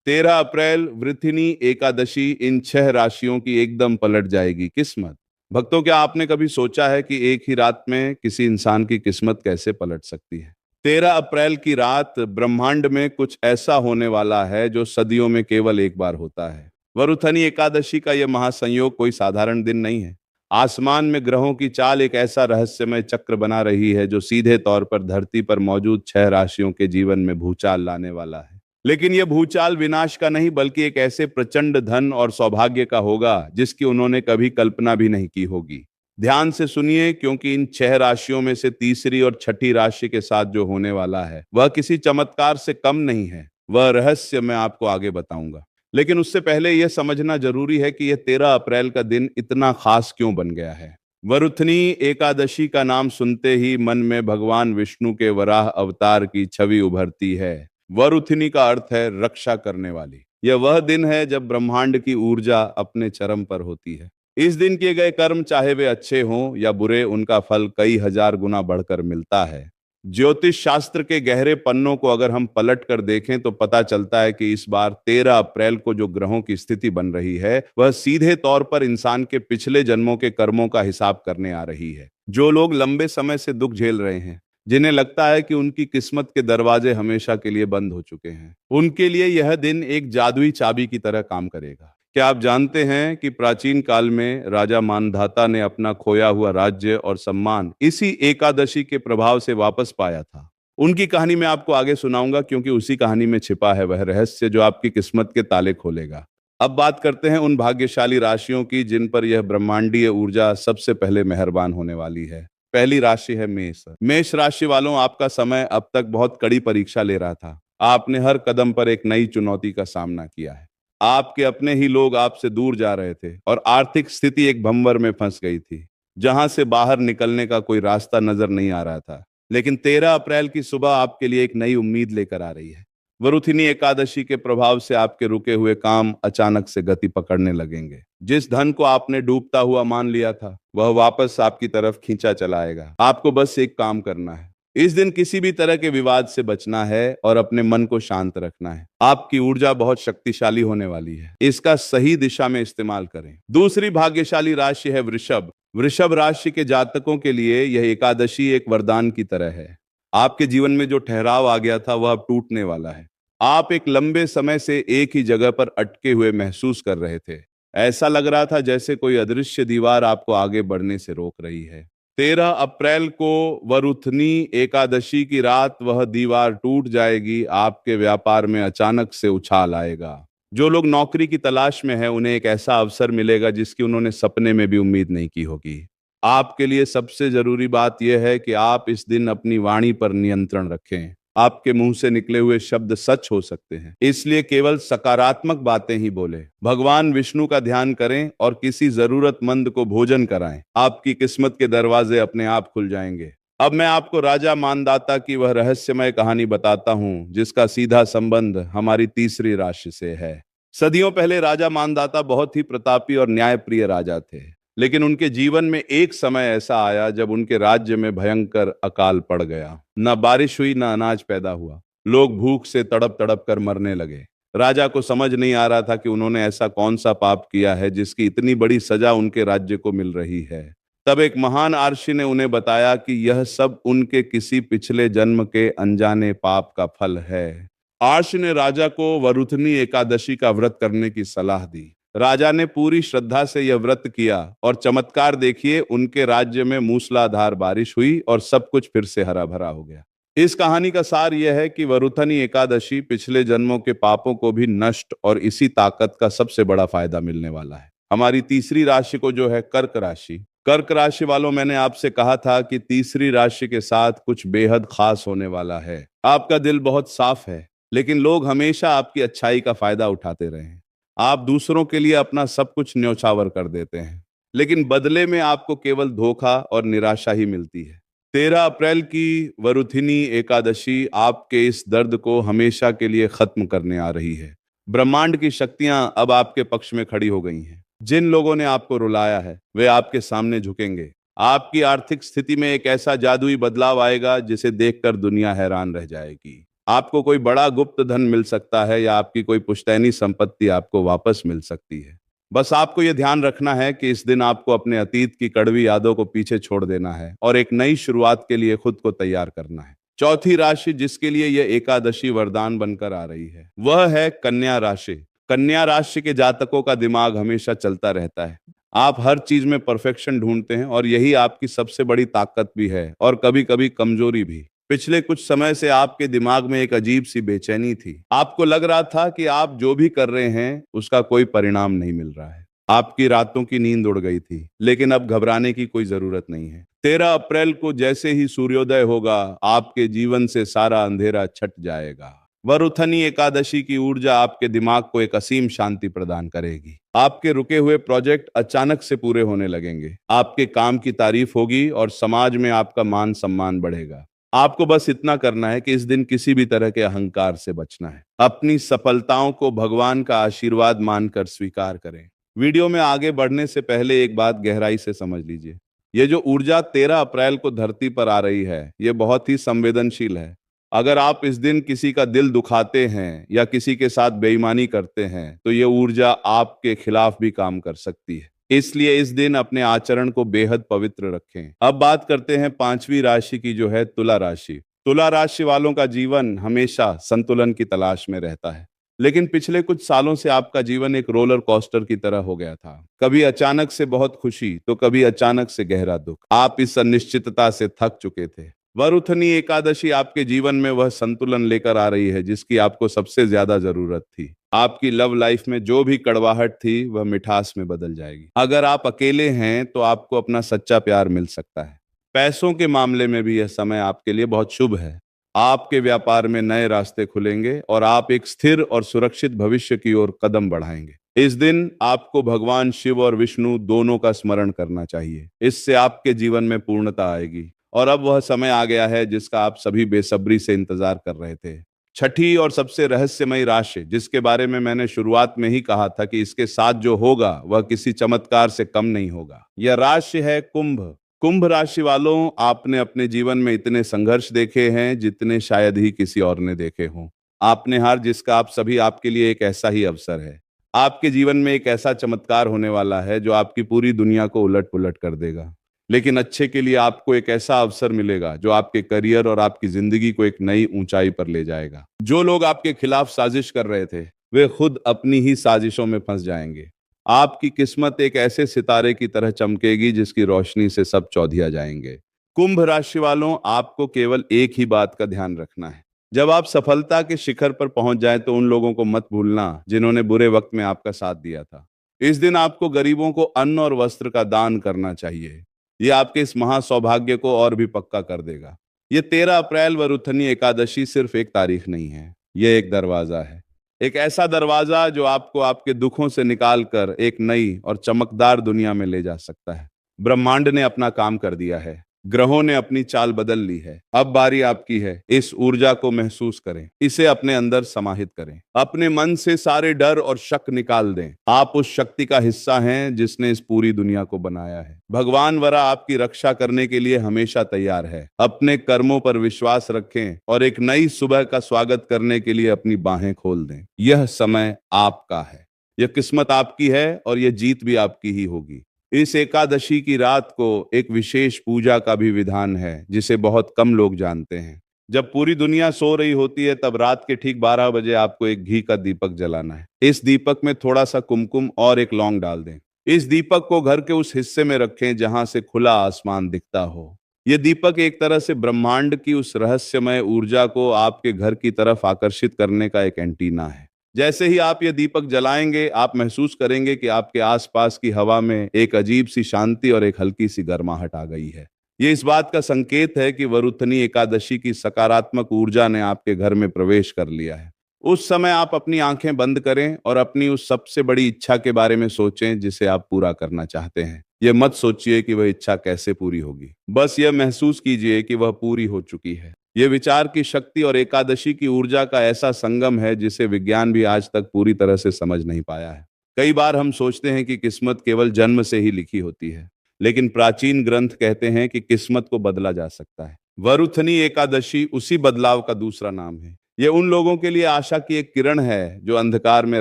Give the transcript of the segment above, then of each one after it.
13 अप्रैल वृथिनी एकादशी इन 6 राशियों की एकदम पलट जाएगी किस्मत। भक्तों, क्या आपने कभी सोचा है कि एक ही रात में किसी इंसान की किस्मत कैसे पलट सकती है? 13 अप्रैल की रात ब्रह्मांड में कुछ ऐसा होने वाला है जो सदियों में केवल एक बार होता है। वरुथनी एकादशी का यह महासंयोग कोई साधारण दिन नहीं है। आसमान में ग्रहों की चाल एक ऐसा रहस्यमय चक्र बना रही है जो सीधे तौर पर धरती पर मौजूद 6 राशियों के जीवन में भूचाल लाने वाला है। लेकिन यह भूचाल विनाश का नहीं बल्कि एक ऐसे प्रचंड धन और सौभाग्य का होगा जिसकी उन्होंने कभी कल्पना भी नहीं की होगी। ध्यान से सुनिए, क्योंकि इन 6 राशियों में से तीसरी और छठी राशि के साथ जो होने वाला है वह किसी चमत्कार से कम नहीं है। वह रहस्य मैं आपको आगे बताऊंगा, लेकिन उससे पहले यह समझना जरूरी है कि यह 13 अप्रैल का दिन इतना खास क्यों बन गया है। वरुथनी एकादशी का नाम सुनते ही मन में भगवान विष्णु के वराह अवतार की छवि उभरती है। वरुथिनी का अर्थ है रक्षा करने वाली। यह वह दिन है जब ब्रह्मांड की ऊर्जा अपने चरम पर होती है। इस दिन किए गए कर्म, चाहे वे अच्छे हों या बुरे, उनका फल कई हजार गुना बढ़कर मिलता है। ज्योतिष शास्त्र के गहरे पन्नों को अगर हम पलट कर देखें तो पता चलता है कि इस बार 13 अप्रैल को जो ग्रहों की स्थिति बन रही है वह सीधे तौर पर इंसान के पिछले जन्मों के कर्मों का हिसाब करने आ रही है। जो लोग लंबे समय से दुख झेल रहे हैं, जिन्हें लगता है कि उनकी किस्मत के दरवाजे हमेशा के लिए बंद हो चुके हैं, उनके लिए यह दिन एक जादुई चाबी की तरह काम करेगा। क्या आप जानते हैं कि प्राचीन काल में राजा मानधाता ने अपना खोया हुआ राज्य और सम्मान इसी एकादशी के प्रभाव से वापस पाया था? उनकी कहानी मैं आपको आगे सुनाऊंगा, क्योंकि उसी कहानी में छिपा है वह रहस्य जो आपकी किस्मत के ताले खोलेगा। अब बात करते हैं उन भाग्यशाली राशियों की जिन पर यह ब्रह्मांडीय ऊर्जा सबसे पहले मेहरबान होने वाली है। पहली राशि है मेष। मेष राशि वालों, आपका समय अब तक बहुत कड़ी परीक्षा ले रहा था। आपने हर कदम पर एक नई चुनौती का सामना किया है। आपके अपने ही लोग आपसे दूर जा रहे थे और आर्थिक स्थिति एक भंवर में फंस गई थी, जहां से बाहर निकलने का कोई रास्ता नजर नहीं आ रहा था। लेकिन 13 अप्रैल की सुबह आपके लिए एक नई उम्मीद लेकर आ रही है। वरुथिनी एकादशी के प्रभाव से आपके रुके हुए काम अचानक से गति पकड़ने लगेंगे। जिस धन को आपने डूबता हुआ मान लिया था वह वापस आपकी तरफ खींचा चला आएगा। आपको बस एक काम करना है। इस दिन किसी भी तरह के विवाद से बचना है और अपने मन को शांत रखना है। आपकी ऊर्जा बहुत शक्तिशाली होने वाली है, इसका सही दिशा में इस्तेमाल करें। दूसरी भाग्यशाली राशि है वृषभ। वृषभ राशि के जातकों के लिए यह एकादशी एक वरदान की तरह है। आपके जीवन में जो ठहराव आ गया था वह अब टूटने वाला है। आप एक लंबे समय से एक ही जगह पर अटके हुए महसूस कर रहे थे। ऐसा लग रहा था जैसे कोई अदृश्य दीवार आपको आगे बढ़ने से रोक रही है। 13 अप्रैल को वरुथनी एकादशी की रात वह दीवार टूट जाएगी। आपके व्यापार में अचानक से उछाल आएगा। जो लोग नौकरी की तलाश में हैं उन्हें एक ऐसा अवसर मिलेगा जिसकी उन्होंने सपने में भी उम्मीद नहीं की होगी। आपके लिए सबसे जरूरी बात यह है कि आप इस दिन अपनी वाणी पर नियंत्रण रखें। आपके मुंह से निकले हुए शब्द सच हो सकते हैं, इसलिए केवल सकारात्मक बातें ही बोले। भगवान विष्णु का ध्यान करें और किसी जरूरतमंद को भोजन कराएं। आपकी किस्मत के दरवाजे अपने आप खुल जाएंगे। अब मैं आपको राजा मानदाता की वह रहस्यमय कहानी बताता हूं जिसका सीधा संबंध हमारी तीसरी राशि से है। सदियों पहले राजा मानदाता बहुत ही प्रतापी और न्यायप्रिय राजा थे। लेकिन उनके जीवन में एक समय ऐसा आया जब उनके राज्य में भयंकर अकाल पड़ गया। न बारिश हुई, न अनाज पैदा हुआ। लोग भूख से तड़प तड़प कर मरने लगे। राजा को समझ नहीं आ रहा था कि उन्होंने ऐसा कौन सा पाप किया है जिसकी इतनी बड़ी सजा उनके राज्य को मिल रही है। तब एक महान आर्षि ने उन्हें बताया कि यह सब उनके किसी पिछले जन्म के अनजाने पाप का फल है। आर्षि ने राजा को वरुथनी एकादशी का व्रत करने की सलाह दी। राजा ने पूरी श्रद्धा से यह व्रत किया और चमत्कार देखिए, उनके राज्य में मूसलाधार बारिश हुई और सब कुछ फिर से हरा भरा हो गया। इस कहानी का सार यह है कि वरुथनी एकादशी पिछले जन्मों के पापों को भी नष्ट और इसी ताकत का सबसे बड़ा फायदा मिलने वाला है। हमारी तीसरी राशि को जो है कर्क राशि। कर्क राशि वालों, मैंने आपसे कहा था कि तीसरी राशि के साथ कुछ बेहद खास होने वाला है। आपका दिल बहुत साफ है, लेकिन लोग हमेशा आपकी अच्छाई का फायदा उठाते रहे हैं। आप दूसरों के लिए अपना सब कुछ न्यौछावर कर देते हैं, लेकिन बदले में आपको केवल धोखा और निराशा ही मिलती है। 13 अप्रैल की वरुथिनी एकादशी आपके इस दर्द को हमेशा के लिए खत्म करने आ रही है। ब्रह्मांड की शक्तियां अब आपके पक्ष में खड़ी हो गई हैं। जिन लोगों ने आपको रुलाया है वे आपके सामने झुकेंगे। आपकी आर्थिक स्थिति में एक ऐसा जादुई बदलाव आएगा जिसे देखकर दुनिया हैरान रह जाएगी। आपको कोई बड़ा गुप्त धन मिल सकता है या आपकी कोई पुश्तैनी संपत्ति आपको वापस मिल सकती है। बस आपको यह ध्यान रखना है कि इस दिन आपको अपने अतीत की कड़वी यादों को पीछे छोड़ देना है और एक नई शुरुआत के लिए खुद को तैयार करना है। चौथी राशि जिसके लिए यह एकादशी वरदान बनकर आ रही है वह है कन्या राशि। कन्या राशि के जातकों का दिमाग हमेशा चलता रहता है। आप हर चीज में परफेक्शन ढूंढते हैं और यही आपकी सबसे बड़ी ताकत भी है और कभी कभी कमजोरी भी। पिछले कुछ समय से आपके दिमाग में एक अजीब सी बेचैनी थी। आपको लग रहा था कि आप जो भी कर रहे हैं उसका कोई परिणाम नहीं मिल रहा है। आपकी रातों की नींद उड़ गई थी, लेकिन अब घबराने की कोई जरूरत नहीं है। 13 अप्रैल को जैसे ही सूर्योदय होगा आपके जीवन से सारा अंधेरा छट जाएगा। वरुथनी एकादशी की ऊर्जा आपके दिमाग को एक असीम शांति प्रदान करेगी। आपके रुके हुए प्रोजेक्ट अचानक से पूरे होने लगेंगे। आपके काम की तारीफ होगी और समाज में आपका मान सम्मान बढ़ेगा। आपको बस इतना करना है कि इस दिन किसी भी तरह के अहंकार से बचना है। अपनी सफलताओं को भगवान का आशीर्वाद मानकर स्वीकार करें। वीडियो में आगे बढ़ने से पहले एक बात गहराई से समझ लीजिए। ये जो ऊर्जा 13 अप्रैल को धरती पर आ रही है, ये बहुत ही संवेदनशील है। अगर आप इस दिन किसी का दिल दुखाते हैं या किसी के साथ बेईमानी करते हैं तो ये ऊर्जा आपके खिलाफ भी काम कर सकती है। इसलिए इस दिन अपने आचरण को बेहद पवित्र रखें। अब बात करते हैं पांचवी राशि की, जो है तुला राशि। तुला राशि वालों का जीवन हमेशा संतुलन की तलाश में रहता है, लेकिन पिछले कुछ सालों से आपका जीवन एक रोलर कोस्टर की तरह हो गया था। कभी अचानक से बहुत खुशी तो कभी अचानक से गहरा दुख। आप इस अनिश्चितता से थक चुके थे। वरुथनी एकादशी आपके जीवन में वह संतुलन लेकर आ रही है जिसकी आपको सबसे ज्यादा जरूरत थी। आपकी लव लाइफ में जो भी कड़वाहट थी वह मिठास में बदल जाएगी। अगर आप अकेले हैं तो आपको अपना सच्चा प्यार मिल सकता है। पैसों के मामले में भी यह समय आपके लिए बहुत शुभ है। आपके व्यापार में नए रास्ते खुलेंगे और आप एक स्थिर और सुरक्षित भविष्य की ओर कदम बढ़ाएंगे। इस दिन आपको भगवान शिव और विष्णु दोनों का स्मरण करना चाहिए। इससे आपके जीवन में पूर्णता आएगी। और अब वह समय आ गया है जिसका आप सभी बेसब्री से इंतजार कर रहे थे। छठी और सबसे रहस्यमयी राशि, जिसके बारे में मैंने शुरुआत में ही कहा था कि इसके साथ जो होगा वह किसी चमत्कार से कम नहीं होगा, यह राशि है कुंभ। कुंभ राशि वालों, आपने अपने जीवन में इतने संघर्ष देखे हैं जितने शायद ही किसी और ने देखे हों। आपने हार जिसका आप सभी आपके लिए एक ऐसा ही अवसर है। आपके जीवन में एक ऐसा चमत्कार होने वाला है जो आपकी पूरी दुनिया को उलट पुलट कर देगा। लेकिन अच्छे के लिए आपको एक ऐसा अवसर मिलेगा जो आपके करियर और आपकी जिंदगी को एक नई ऊंचाई पर ले जाएगा। जो लोग आपके खिलाफ साजिश कर रहे थे वे खुद अपनी ही साजिशों में फंस जाएंगे। आपकी किस्मत एक ऐसे सितारे की तरह चमकेगी जिसकी रोशनी से सब चौधिया जाएंगे। कुंभ राशि वालों, आपको केवल एक ही बात का ध्यान रखना है। जब आप सफलता के शिखर पर पहुंच जाएं तो उन लोगों को मत भूलना जिन्होंने बुरे वक्त में आपका साथ दिया था। इस दिन आपको गरीबों को अन्न और वस्त्र का दान करना चाहिए। ये आपके इस महा सौभाग्य को और भी पक्का कर देगा। ये 13 अप्रैल वरुथनी एकादशी सिर्फ एक तारीख नहीं है, ये एक दरवाजा है। एक ऐसा दरवाजा जो आपको आपके दुखों से निकालकर एक नई और चमकदार दुनिया में ले जा सकता है। ब्रह्मांड ने अपना काम कर दिया है। ग्रहों ने अपनी चाल बदल ली है। अब बारी आपकी है। इस ऊर्जा को महसूस करें, इसे अपने अंदर समाहित करें। अपने मन से सारे डर और शक निकाल दें। आप उस शक्ति का हिस्सा हैं जिसने इस पूरी दुनिया को बनाया है। भगवान वरा आपकी रक्षा करने के लिए हमेशा तैयार है। अपने कर्मों पर विश्वास रखें और एक नई सुबह का स्वागत करने के लिए अपनी बाहें खोल दें। यह समय आपका है, यह किस्मत आपकी है और यह जीत भी आपकी ही होगी। इस एकादशी की रात को एक विशेष पूजा का भी विधान है जिसे बहुत कम लोग जानते हैं। जब पूरी दुनिया सो रही होती है तब रात के ठीक 12 बजे आपको एक घी का दीपक जलाना है। इस दीपक में थोड़ा सा कुमकुम और एक लौंग डाल दें। इस दीपक को घर के उस हिस्से में रखें जहां से खुला आसमान दिखता हो। यह दीपक एक तरह से ब्रह्मांड की उस रहस्यमय ऊर्जा को आपके घर की तरफ आकर्षित करने का एक एंटीना है। जैसे ही आप ये दीपक जलाएंगे आप महसूस करेंगे कि आपके आसपास की हवा में एक अजीब सी शांति और एक हल्की सी गर्माहट आ गई है। ये इस बात का संकेत है कि वरुथनी एकादशी की सकारात्मक ऊर्जा ने आपके घर में प्रवेश कर लिया है। उस समय आप अपनी आंखें बंद करें और अपनी उस सबसे बड़ी इच्छा के बारे में सोचें जिसे आप पूरा करना चाहते हैं। यह मत सोचिए कि वह इच्छा कैसे पूरी होगी, बस यह महसूस कीजिए कि वह पूरी हो चुकी है। यह विचार की शक्ति और एकादशी की ऊर्जा का ऐसा संगम है जिसे विज्ञान भी आज तक पूरी तरह से समझ नहीं पाया है। कई बार हम सोचते हैं कि किस्मत केवल जन्म से ही लिखी होती है, लेकिन प्राचीन ग्रंथ कहते हैं कि किस्मत को बदला जा सकता है। वरुथनी एकादशी उसी बदलाव का दूसरा नाम है। ये उन लोगों के लिए आशा की एक किरण है जो अंधकार में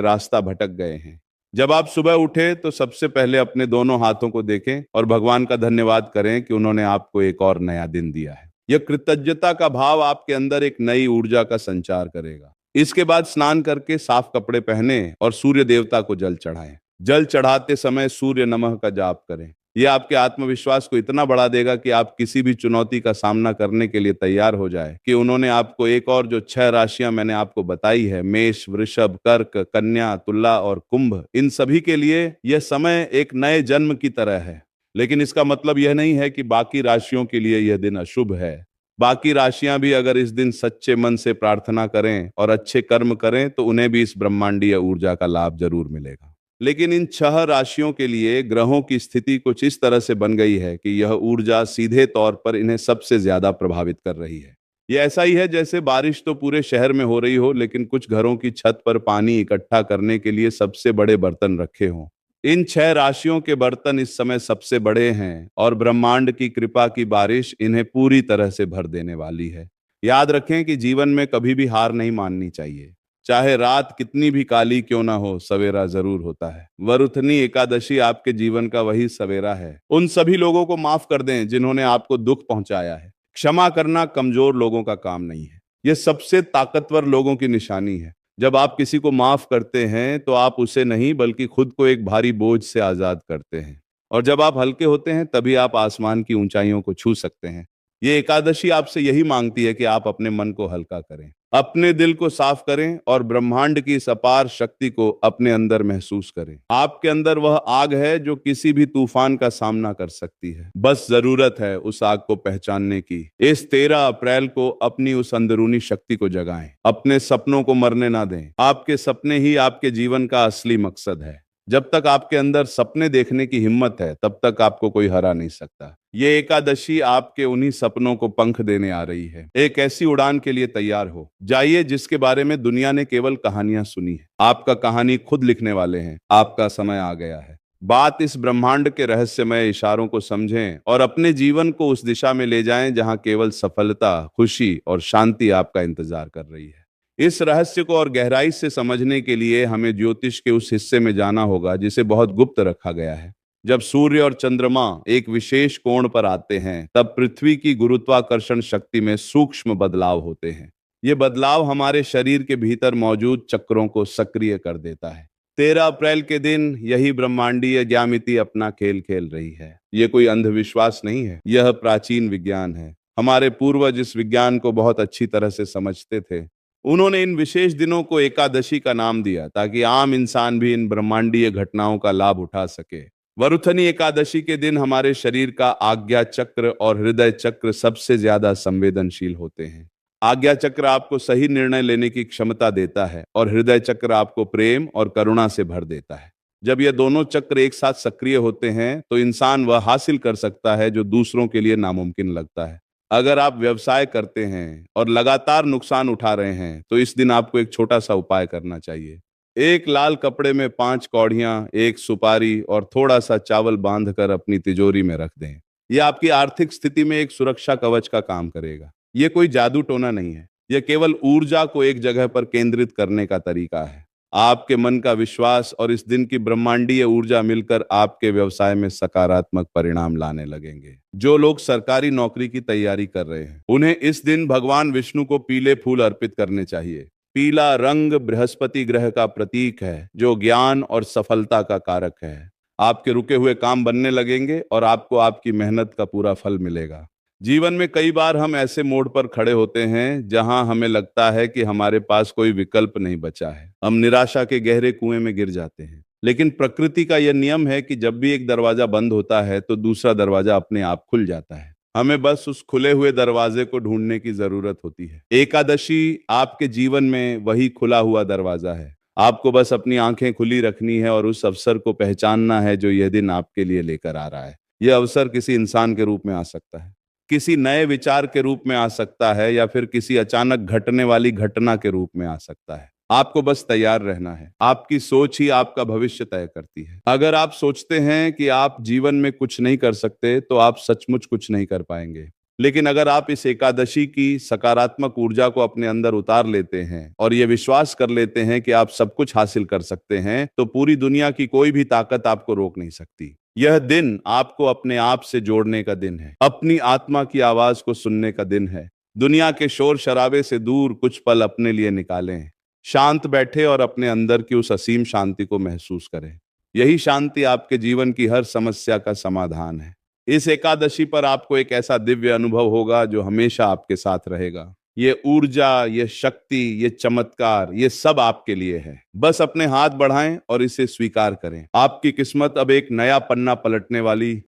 रास्ता भटक गए हैं। जब आप सुबह उठे तो सबसे पहले अपने दोनों हाथों को देखें और भगवान का धन्यवाद करें कि उन्होंने आपको एक और नया दिन दिया है। यह कृतज्ञता का भाव आपके अंदर एक नई ऊर्जा का संचार करेगा। इसके बाद स्नान करके साफ कपड़े पहने और सूर्य देवता को जल चढ़ाएं। जल चढ़ाते समय सूर्य नमः का जाप करें। यह आपके आत्मविश्वास को इतना बढ़ा देगा कि आप किसी भी चुनौती का सामना करने के लिए तैयार हो जाए कि उन्होंने आपको एक और जो 6 राशियां मैंने आपको बताई है, मेष, वृषभ, कर्क, कन्या, तुला और कुंभ, इन सभी के लिए यह समय एक नए जन्म की तरह है। लेकिन इसका मतलब यह नहीं है कि बाकी राशियों के लिए यह दिन अशुभ है। बाकी राशियां भी अगर इस दिन सच्चे मन से प्रार्थना करें और अच्छे कर्म करें तो उन्हें भी इस ब्रह्मांडीय ऊर्जा का लाभ जरूर मिलेगा। लेकिन इन 6 राशियों के लिए ग्रहों की स्थिति कुछ इस तरह से बन गई है कि यह ऊर्जा सीधे तौर पर इन्हें सबसे ज्यादा प्रभावित कर रही है। यह ऐसा ही है जैसे बारिश तो पूरे शहर में हो रही हो, लेकिन कुछ घरों की छत पर पानी इकट्ठा करने के लिए सबसे बड़े बर्तन रखे हों। इन 6 राशियों के बर्तन इस समय सबसे बड़े हैं और ब्रह्मांड की कृपा की बारिश इन्हें पूरी तरह से भर देने वाली है। याद रखें कि जीवन में कभी भी हार नहीं माननी चाहिए। चाहे रात कितनी भी काली क्यों ना हो, सवेरा जरूर होता है। वरुथनी एकादशी आपके जीवन का वही सवेरा है। उन सभी लोगों को माफ कर दें जिन्होंने आपको दुख पहुंचाया है। क्षमा करना कमजोर लोगों का काम नहीं है, यह सबसे ताकतवर लोगों की निशानी है। जब आप किसी को माफ करते हैं तो आप उसे नहीं बल्कि खुद को एक भारी बोझ से आजाद करते हैं। और जब आप हल्के होते हैं तभी आप आसमान की ऊंचाइयों को छू सकते हैं। ये एकादशी आपसे यही मांगती है कि आप अपने मन को हल्का करें, अपने दिल को साफ करें और ब्रह्मांड की इस अपार शक्ति को अपने अंदर महसूस करें। आपके अंदर वह आग है जो किसी भी तूफान का सामना कर सकती है। बस जरूरत है उस आग को पहचानने की। इस 13 अप्रैल को अपनी उस अंदरूनी शक्ति को जगाएं। अपने सपनों को मरने ना दें। आपके सपने ही आपके जीवन का असली मकसद है। जब तक आपके अंदर सपने देखने की हिम्मत है तब तक आपको कोई हरा नहीं सकता। ये एकादशी आपके उन्हीं सपनों को पंख देने आ रही है। एक ऐसी उड़ान के लिए तैयार हो जाइए जिसके बारे में दुनिया ने केवल कहानियां सुनी है। आपका कहानी खुद लिखने वाले हैं। आपका समय आ गया है। बात इस ब्रह्मांड के रहस्यमय इशारों को समझें और अपने जीवन को उस दिशा में ले जाएं जहां केवल सफलता, खुशी और शांति आपका इंतजार कर रही है। इस रहस्य को और गहराई से समझने के लिए हमें ज्योतिष के उस हिस्से में जाना होगा जिसे बहुत गुप्त रखा गया है। जब सूर्य और चंद्रमा एक विशेष कोण पर आते हैं तब पृथ्वी की गुरुत्वाकर्षण शक्ति में सूक्ष्म बदलाव होते हैं। ये बदलाव हमारे शरीर के भीतर मौजूद चक्रों को सक्रिय कर देता है। 13 अप्रैल के दिन यही ब्रह्मांडीय ज्यामिति अपना खेल खेल रही है। ये कोई अंधविश्वास नहीं है, यह प्राचीन विज्ञान है। हमारे पूर्वज इस विज्ञान को बहुत अच्छी तरह से समझते थे। उन्होंने इन विशेष दिनों को एकादशी का नाम दिया ताकि आम इंसान भी इन ब्रह्मांडीय घटनाओं का लाभ उठा सके। वरुथनी एकादशी के दिन हमारे शरीर का आज्ञा चक्र और हृदय चक्र सबसे ज्यादा संवेदनशील होते हैं। आज्ञा चक्र आपको सही निर्णय लेने की क्षमता देता है और हृदय चक्र आपको प्रेम और करुणा से भर देता है। जब ये दोनों चक्र एक साथ सक्रिय होते हैं तो इंसान वह हासिल कर सकता है जो दूसरों के लिए नामुमकिन लगता है। अगर आप व्यवसाय करते हैं और लगातार नुकसान उठा रहे हैं तो इस दिन आपको एक छोटा सा उपाय करना चाहिए। एक लाल कपड़े में 5 कौड़ियां, एक सुपारी और थोड़ा सा चावल बांधकर अपनी तिजोरी में रख दें। यह आपकी आर्थिक स्थिति में एक सुरक्षा कवच का काम करेगा। यह कोई जादू टोना नहीं है, यह केवल ऊर्जा को एक जगह पर केंद्रित करने का तरीका है। आपके मन का विश्वास और इस दिन की ब्रह्मांडीय ऊर्जा मिलकर आपके व्यवसाय में सकारात्मक परिणाम लाने लगेंगे। जो लोग सरकारी नौकरी की तैयारी कर रहे हैं उन्हें इस दिन भगवान विष्णु को पीले फूल अर्पित करने चाहिए। पीला रंग बृहस्पति ग्रह का प्रतीक है जो ज्ञान और सफलता का कारक है। आपके रुके हुए काम बनने लगेंगे और आपको आपकी मेहनत का पूरा फल मिलेगा। जीवन में कई बार हम ऐसे मोड़ पर खड़े होते हैं जहां हमें लगता है कि हमारे पास कोई विकल्प नहीं बचा है। हम निराशा के गहरे कुएं में गिर जाते हैं। लेकिन प्रकृति का यह नियम है कि जब भी एक दरवाजा बंद होता है तो दूसरा दरवाजा अपने आप खुल जाता है। हमें बस उस खुले हुए दरवाजे को ढूंढने की जरूरत होती है। एकादशी आपके जीवन में वही खुला हुआ दरवाजा है। आपको बस अपनी आंखें खुली रखनी है और उस अवसर को पहचानना है जो यह दिन आपके लिए लेकर आ रहा है। यह अवसर किसी इंसान के रूप में आ सकता है, किसी नए विचार के रूप में आ सकता है या फिर किसी अचानक घटने वाली घटना के रूप में आ सकता है। आपको बस तैयार रहना है। आपकी सोच ही आपका भविष्य तय करती है। अगर आप सोचते हैं कि आप जीवन में कुछ नहीं कर सकते तो आप सचमुच कुछ नहीं कर पाएंगे। लेकिन अगर आप इस एकादशी की सकारात्मक ऊर्जा को अपने अंदर उतार लेते हैं और ये विश्वास कर लेते हैं कि आप सब कुछ हासिल कर सकते हैं, तो पूरी दुनिया की कोई भी ताकत आपको रोक नहीं सकती। यह दिन आपको अपने आप से जोड़ने का दिन है, अपनी आत्मा की आवाज को सुनने का दिन है। दुनिया के शोर शराबे से दूर कुछ पल अपने लिए निकालें, शांत बैठे और अपने अंदर की उस असीम शांति को महसूस करें। यही शांति आपके जीवन की हर समस्या का समाधान है। इस एकादशी पर आपको एक ऐसा दिव्य अनुभव होगा जो हमेशा आपके साथ रहेगा। ये ऊर्जा, ये शक्ति, ये चमत्कार, ये सब आपके लिए है। बस अपने हाथ बढ़ाएं और इसे स्वीकार करें। आपकी किस्मत अब एक नया पन्ना पलटने वाली